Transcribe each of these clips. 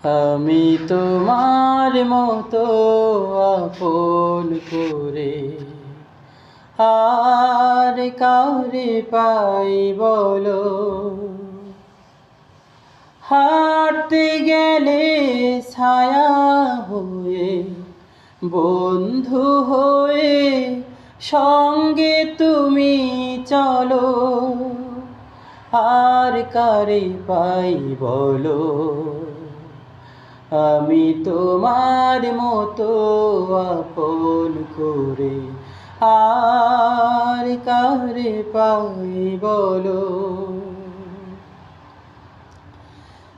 আমি তোমার মতো আপন করে আর কারে পাই বলো। হাঁটতে গেলে ছায়া হয়ে, বন্ধু হয়ে সঙ্গে তুমি চলো। আর কারে পাই বলো। আমি তোমার মতো আপন করে আর কারে পাই বলো।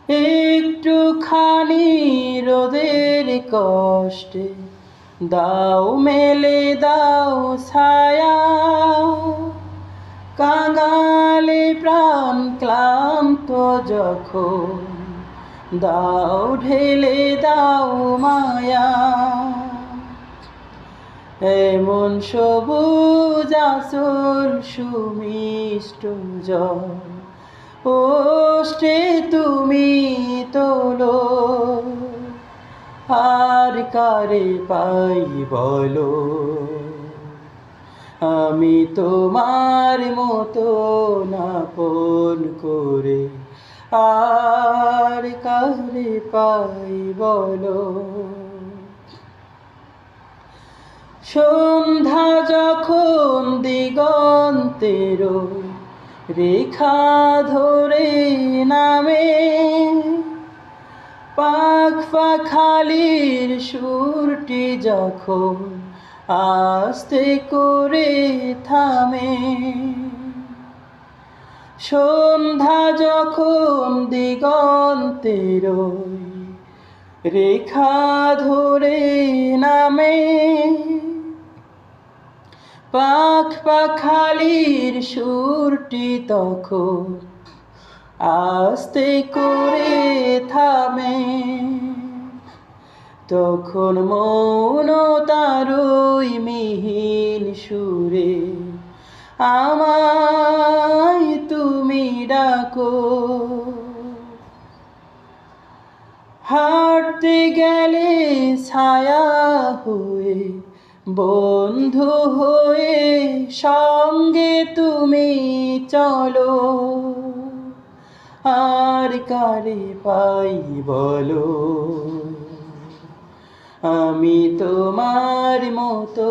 একটুখানি রোদের কষ্টে দাও মেলে দাও ছায়া। কাঙালে প্রাণ ক্লান্ত যখন দাও ঢেলে দাও মায়া। এমন সবুজ আঁচল সুমিষ্ট জল ওষ্ঠে তুমি তোলো। আর কারে পাই বলো। আমি তোমার মতো আপন করে আর কারে পাই বলো। সন্ধ্যা যখন দিগন্তের রেখা ধরে নামে, পাখ পাখালির সুরটি যখন আস্তে করে থামে। সন্ধ্যা যখন দিগন্তের রেখা ধরে নামে, পাখ পাখালির সুরটি তখন আস্তে করে থামে। তখন মৌনতারই মিহিন সুরে আমায় তুমি ডাকো। হাঁটতে গেলে ছায়া হয়ে, বন্ধু হয়ে সঙ্গে তুমি চলো। আর কারে পাই বলো। আমি তোমার মতো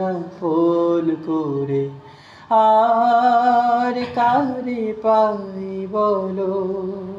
আপন করে আর কারে পাই বলো।